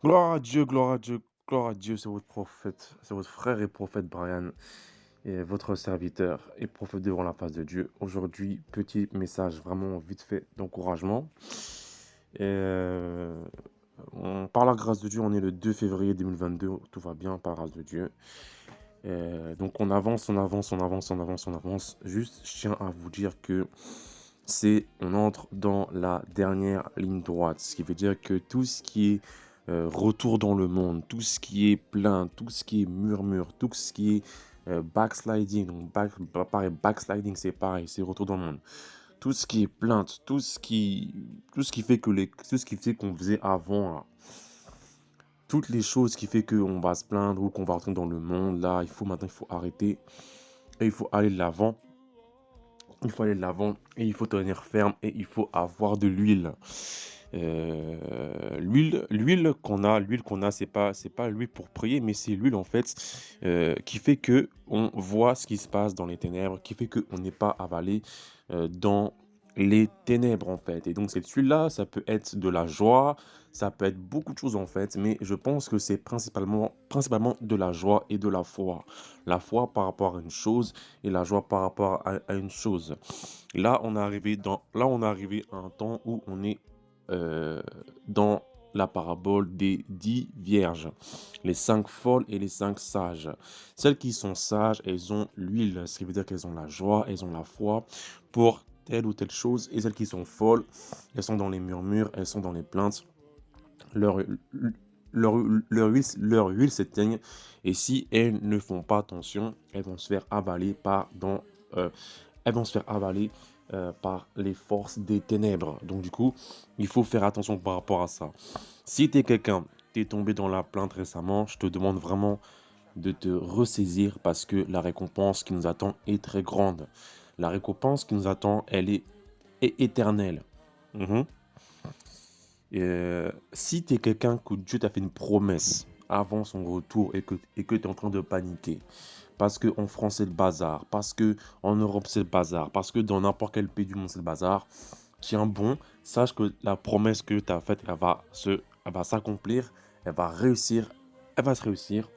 Gloire à Dieu, gloire à Dieu, c'est votre prophète, c'est votre frère et prophète Brian, et votre serviteur et prophète devant la face de Dieu. Aujourd'hui, petit message vraiment vite fait d'encouragement. Et, par la grâce de Dieu, on est le 2 février 2022, tout va bien par la grâce de Dieu. Donc on avance, on avance, on avance, on avance, on avance. Juste, je tiens à vous dire que on entre dans la dernière ligne droite, ce qui veut dire que tout ce qui est retour dans le monde, tout ce qui est plainte, tout ce qui est murmure, tout ce qui est backsliding, donc pareil, backsliding c'est pareil, c'est retour dans le monde. Tout ce qui est plainte, tout ce qui fait que tout ce qui fait qu'on faisait avant, là, toutes les choses qui fait qu'on va se plaindre ou qu'on va rentrer dans le monde, là, il faut arrêter et il faut aller de l'avant. Il faut aller de l'avant et il faut tenir ferme et il faut avoir de l'huile. L'huile qu'on a, c'est pas l'huile pour prier, mais c'est l'huile en fait qui fait que on voit ce qui se passe dans les ténèbres, qui fait que on n'est pas avalé dans les ténèbres en fait. Et donc cette huile-là, ça peut être de la joie, ça peut être beaucoup de choses en fait, mais je pense que c'est principalement de la joie et de la foi. La foi par rapport à une chose et la joie par rapport à une chose. Là, on est arrivé à un temps où on est euh, dans la parabole des 10 vierges, les 5 folles et les 5 sages. Celles qui sont sages, elles ont l'huile, ce qui veut dire qu'elles ont la joie, elles ont la foi pour telle ou telle chose. Et celles qui sont folles, elles sont dans les murmures, elles sont dans les plaintes. Leur, leur huile s'éteigne. Et si elles ne font pas attention, elles vont se faire avaler euh, elles vont se faire avaler par les forces des ténèbres. Donc du coup, il faut faire attention par rapport à ça. Si tu es quelqu'un, tu es tombé dans la plainte récemment, je te demande vraiment de te ressaisir parce que la récompense qui nous attend est très grande. La récompense qui nous attend, est éternelle. Mhm. Si tu es quelqu'un que Dieu t'a fait une promesse avant son retour et que tu es en train de paniquer, parce qu'en France c'est le bazar, parce qu'en Europe c'est le bazar, parce que dans n'importe quel pays du monde c'est le bazar, tiens bon, sache que la promesse que tu as faite, elle va s'accomplir, elle va réussir, elle va se réussir,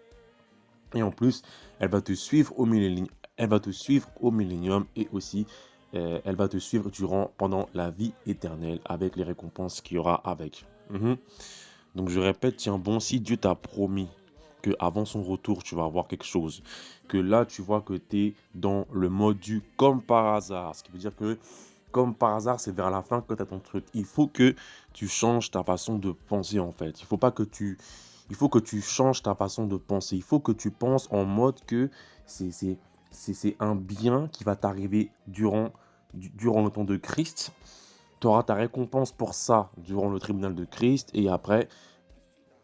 et en plus, elle va te suivre au millénium, elle va te suivre au millénium et aussi elle va te suivre pendant la vie éternelle avec les récompenses qu'il y aura avec. Mhm. Donc je répète, tiens bon, si Dieu t'a promis que avant son retour, tu vas avoir quelque chose, que là, tu vois que tu es dans le mode du comme par hasard, ce qui veut dire que comme par hasard, c'est vers la fin que tu as ton truc. Il faut que tu changes ta façon de penser en fait. Il faut que tu changes ta façon de penser. Il faut que tu penses en mode que c'est c'est c'est un bien qui va t'arriver durant le temps de Christ. Tu auras ta récompense pour ça durant le tribunal de Christ et après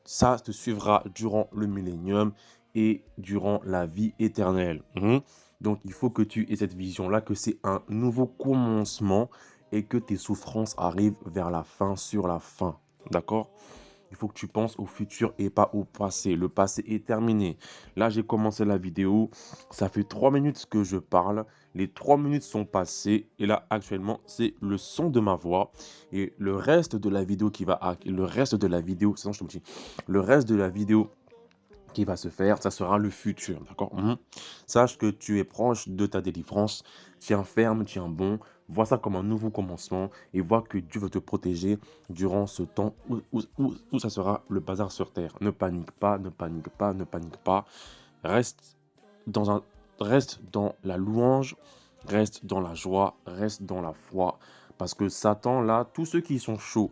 ça te suivra durant le millénium et durant la vie éternelle. Mhm. Donc, il faut que tu aies cette vision-là, que c'est un nouveau commencement et que tes souffrances arrivent vers la fin, sur la fin. D'accord? Il faut que tu penses au futur et pas au passé. Le passé est terminé. Là, j'ai commencé la vidéo. Ça fait 3 minutes que je parle. Les 3 minutes sont passées. Et là, actuellement, c'est le son de ma voix. Et le reste de la vidéo le reste de la vidéo, sinon je te le dis, le reste de la vidéo qui va se faire, ça sera le futur, d'accord. Sache que tu es proche de ta délivrance, tiens ferme, tiens bon, vois ça comme un nouveau commencement et vois que Dieu veut te protéger durant ce temps où ça sera le bazar sur terre. Ne panique pas, ne panique pas, ne panique pas. Reste dans un, reste dans la louange, reste dans la joie, reste dans la foi. Parce que Satan, là, tous ceux qui sont chauds,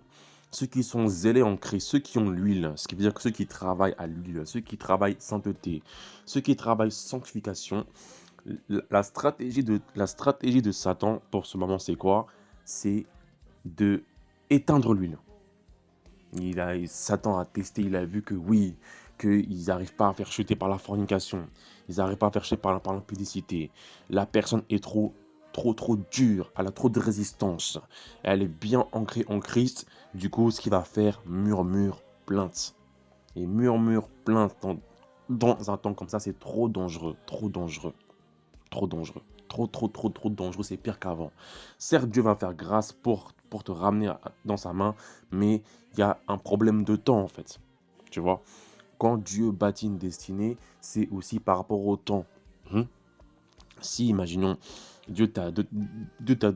ceux qui sont zélés en Christ, ceux qui ont l'huile, ce qui veut dire que ceux qui travaillent à l'huile, ceux qui travaillent sainteté, ceux qui travaillent sanctification, la stratégie de Satan pour ce moment, c'est quoi? C'est de éteindre l'huile. Satan a testé, il a vu que oui, qu'ils n'arrivent pas à faire chuter par la fornication, ils n'arrivent pas à faire chuter par l'impudicité. La personne est trop dure, elle a trop de résistance, elle est bien ancrée en Christ, du coup, ce qui va faire murmure, plainte. Et murmure, plainte dans un temps comme ça, c'est trop dangereux, trop dangereux, trop dangereux. Trop dangereux, c'est pire qu'avant. Certes, Dieu va faire grâce pour te ramener dans sa main, mais il y a un problème de temps en fait. tu vois. Quand Dieu bâtit une destinée, c'est aussi par rapport au temps. Mhm. Si, imaginons, Dieu t'a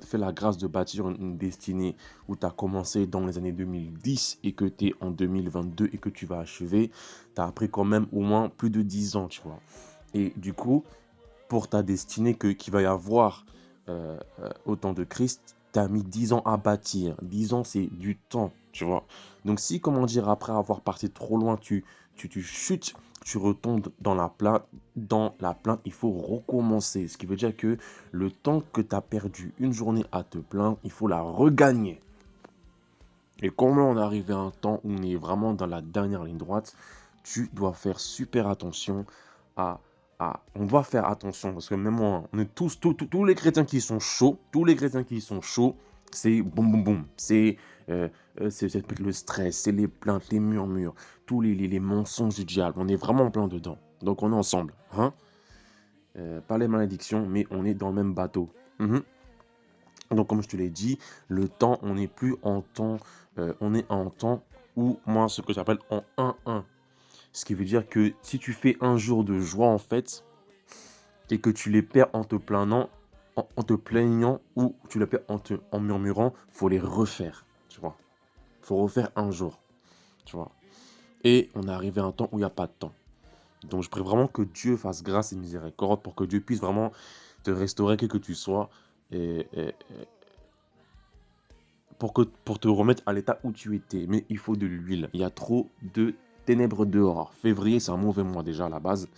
fait la grâce de bâtir une destinée où tu as commencé dans les années 2010 et que tu es en 2022 et que tu vas achever, tu as appris quand même au moins plus de 10 ans, tu vois. Et du coup, pour ta destinée qu'il va y avoir au temps de Christ, tu as mis 10 ans à bâtir. 10 ans, c'est du temps, tu vois. Donc si, comment dire, après avoir parti trop loin, tu chutes, tu retombes dans la plainte, il faut recommencer. Ce qui veut dire que le temps que tu as perdu une journée à te plaindre, il faut la regagner. Et comment on est arrivé à un temps où on est vraiment dans la dernière ligne droite, tu dois faire super attention à, on doit faire attention parce que même moi, on est tous les chrétiens qui sont chauds, tous les chrétiens qui sont chauds, c'est boum boum boum, c'est le stress, c'est les plaintes, les murmures, tous les mensonges du diable, on est vraiment plein dedans. Donc on est ensemble, hein? Pas les malédictions, mais on est dans le même bateau. Mhm. Donc, comme je te l'ai dit, le temps, on n'est plus en temps, on est en temps où, moi, ce que j'appelle en 1-1. Ce qui veut dire que si tu fais un jour de joie, en fait, et que tu les perds en te plaignant, en te plaignant ou tu les perds en murmurant, faut les refaire, tu vois. Faut refaire un jour, tu vois. Et on est arrivé à un temps où il n'y a pas de temps. Donc, je prie vraiment que Dieu fasse grâce et miséricorde pour que Dieu puisse vraiment te restaurer, quel que tu sois, et pour te remettre à l'état où tu étais. Mais il faut de l'huile. Il y a trop de ténèbres dehors. Février, c'est un mauvais mois déjà à la base.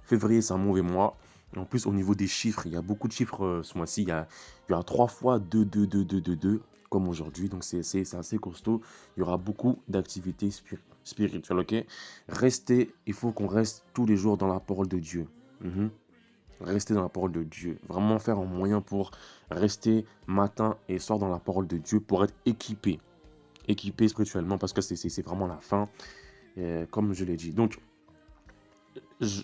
Février, c'est un mauvais mois. Et en plus, au niveau des chiffres, il y a beaucoup de chiffres ce mois-ci. Il y a 3 fois 2, 2, 2, 2, 2, 2, comme aujourd'hui. Donc, c'est assez costaud. Il y aura beaucoup d'activités spirituelles, ok? Il faut qu'on reste tous les jours dans la parole de Dieu. Mhm. Rester dans la parole de Dieu. Vraiment faire un moyen pour rester matin et soir dans la parole de Dieu pour être équipé. Équipé spirituellement parce que c'est vraiment la fin, comme je l'ai dit. Donc, je,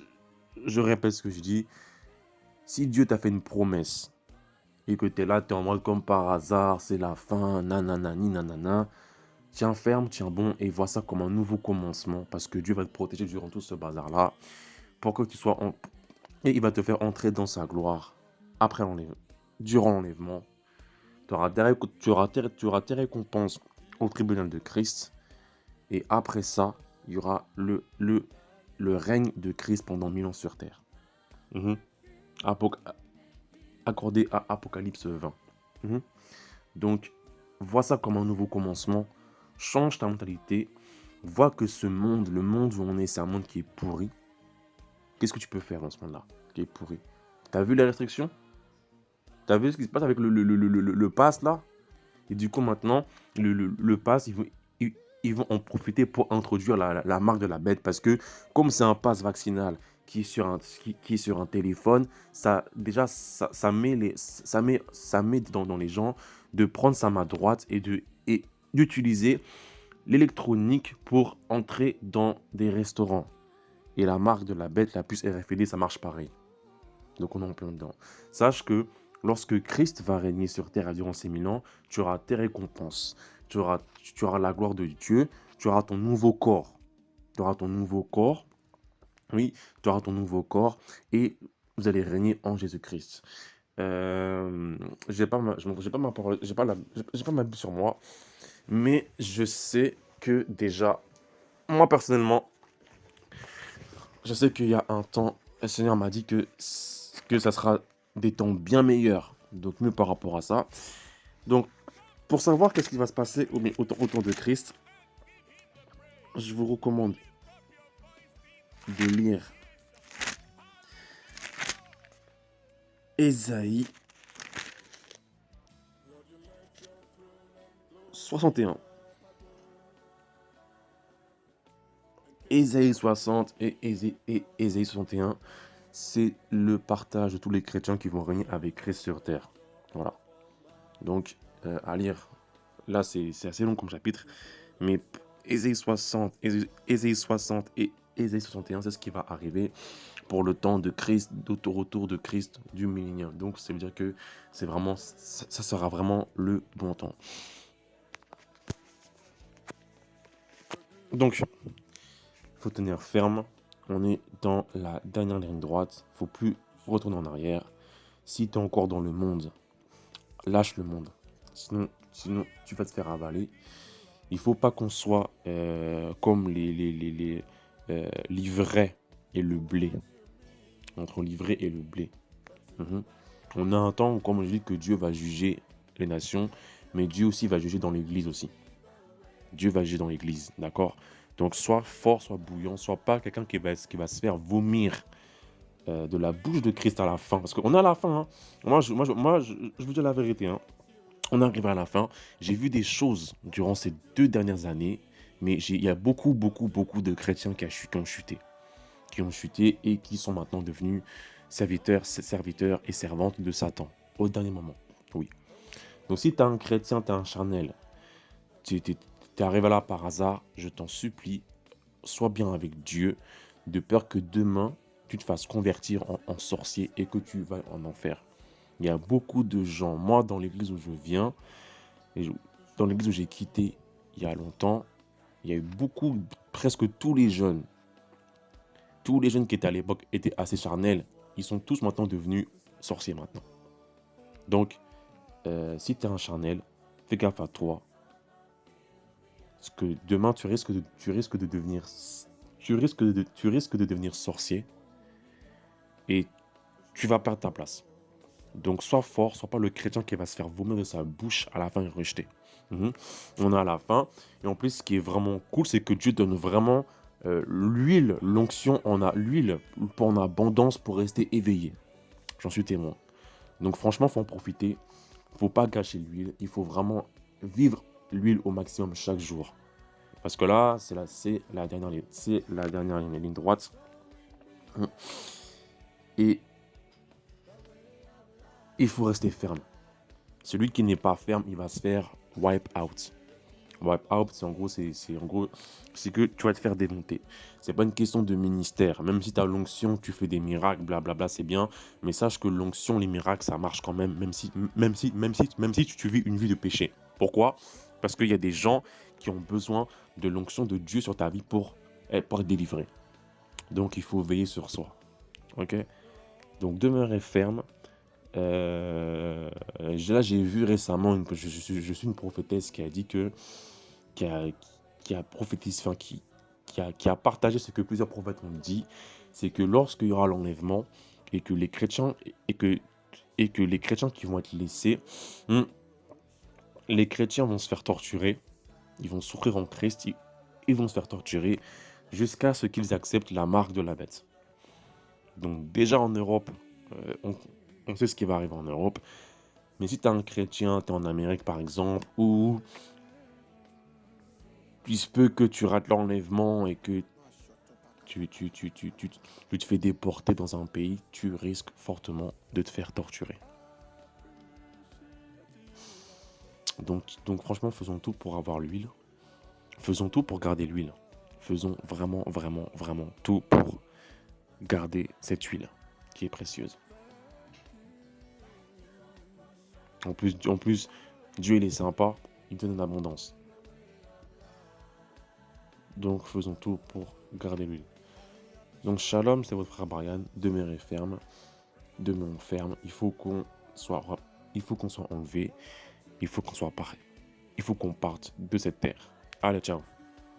je répète ce que je dis. Si Dieu t'a fait une promesse et que tu es là, tu es en mode comme par hasard, c'est la fin, nananani, nanana, tiens ferme, tiens bon et vois ça comme un nouveau commencement parce que Dieu va te protéger durant tout ce bazar-là pour que tu sois en... Et il va te faire entrer dans sa gloire après l'enlèvement, durant l'enlèvement. Tu auras tes récompenses au tribunal de Christ. Et après ça, il y aura le règne de Christ pendant 1000 ans sur terre. Mhm. Apoc- Accordé à Apocalypse 20. Mhm. Donc, vois ça comme un nouveau commencement. Change ta mentalité. Vois que ce monde, le monde où on est, c'est un monde qui est pourri. Qu'est-ce que tu peux faire dans ce monde-là qui est pourri? T'as vu les restrictions? T'as vu ce qui se passe avec le pass là? Et du coup, maintenant, le pass, ils vont en profiter pour introduire la marque de la bête. Parce que, comme c'est un pass vaccinal qui est qui est sur un téléphone, ça, déjà, ça met dans les gens de prendre sa main droite et d'utiliser l'électronique pour entrer dans des restaurants. Et la marque de la bête, la puce RFID, ça marche pareil. Donc on est en plein dedans. Sache que lorsque Christ va régner sur terre durant ces 1000 ans, tu auras tes récompenses. Tu auras la gloire de Dieu. Tu auras ton nouveau corps. Tu auras ton nouveau corps. Oui, tu auras ton nouveau corps. Et vous allez régner en Jésus-Christ. J'ai pas ma parole, j'ai pas ma Bible sur moi. Mais je sais que déjà, moi personnellement, je sais qu'il y a un temps, le Seigneur m'a dit que ça sera des temps bien meilleurs. Donc mieux par rapport à ça. Donc, pour savoir qu'est-ce qui va se passer au temps de Christ, je vous recommande de lire Ésaïe 61. Ésaïe 60 et Ésaïe 61, c'est le partage de tous les chrétiens qui vont régner avec Christ sur terre. Voilà. Donc, à lire. Là, c'est assez long comme chapitre. Mais Ésaïe 60, Ésaïe 60 et Ésaïe 61, c'est ce qui va arriver pour le temps de Christ, retour de Christ du millénium. Donc, ça veut dire que c'est vraiment, ça sera vraiment le bon temps. Donc, faut tenir ferme. On est dans la dernière ligne droite. Faut plus retourner en arrière. Si tu es encore dans le monde, lâche le monde. Sinon, tu vas te faire avaler. Il faut pas qu'on soit comme l'ivraie et le blé. Entre l'ivraie et le blé. Mhm. On a un temps, comme je dis, que Dieu va juger les nations, mais Dieu aussi va juger dans l'église aussi. Dieu va juger dans l'église, d'accord? Donc, sois fort, sois bouillant, sois pas quelqu'un qui va se faire vomir de la bouche de Christ à la fin. Parce qu'on est à la fin. Hein. Je vous dis la vérité. Hein. On arrive à la fin. J'ai vu des choses durant ces 2 dernières années, mais il y a beaucoup de chrétiens qui ont chuté et qui sont maintenant devenus serviteurs et servantes de Satan au dernier moment. Oui. Donc si tu es un chrétien, tu es un charnel, tu es arrivé là par hasard, je t'en supplie, sois bien avec Dieu, de peur que demain, tu te fasses convertir en sorcier et que tu vas en enfer. Il y a beaucoup de gens, moi dans l'église où je viens, dans l'église où j'ai quitté il y a longtemps, il y a eu presque tous les jeunes qui étaient à l'époque étaient assez charnels, ils sont tous maintenant devenus sorciers maintenant. Donc, si tu es un charnel, fais gaffe à toi. Parce que demain, tu risques de devenir sorcier et tu vas perdre ta place. Donc, sois fort, sois pas le chrétien qui va se faire vomir de sa bouche à la fin et rejeter. On est à la fin. Et en plus, ce qui est vraiment cool, c'est que Dieu donne vraiment l'huile, l'onction. On a l'huile en abondance pour rester éveillé. J'en suis témoin. Donc, franchement, il faut en profiter. Il ne faut pas gâcher l'huile. Il faut vraiment vivre l'huile au maximum chaque jour. Parce que là, c'est la dernière ligne droite. Et il faut rester ferme. Celui qui n'est pas ferme, il va se faire wipe out. Wipe out, c'est que tu vas te faire démonter. C'est pas une question de ministère. Même si tu as l'onction, tu fais des miracles, blablabla, c'est bien. Mais sache que l'onction, les miracles, ça marche quand même, même si tu vis une vie de péché. Pourquoi? Parce qu'il y a des gens qui ont besoin de l'onction de Dieu sur ta vie pour être délivrés. Donc, il faut veiller sur soi. Ok? Donc, demeurez ferme. Là, j'ai vu récemment, je suis une prophétesse qui a dit qui a prophétisé, enfin, qui a partagé ce que plusieurs prophètes ont dit, c'est que lorsqu'il y aura l'enlèvement et que les chrétiens qui vont être laissés, les chrétiens vont se faire torturer, ils vont souffrir en Christ, ils vont se faire torturer jusqu'à ce qu'ils acceptent la marque de la bête. Donc déjà en Europe, on sait ce qui va arriver en Europe. Mais si tu es un chrétien, tu es en Amérique par exemple, où il se peut que tu rates l'enlèvement et que tu te fais déporter dans un pays, tu risques fortement de te faire torturer. Donc franchement, faisons tout pour avoir l'huile. Faisons tout pour garder l'huile. Faisons vraiment tout pour garder cette huile qui est précieuse. En plus, Dieu il est sympa, il donne en abondance. Donc faisons tout pour garder l'huile. Donc shalom, c'est votre frère Brian, demeurez ferme, demeurons ferme. Il faut qu'on soit enlevé, il faut qu'on soit paré, il faut qu'on parte de cette terre. Allez, ciao.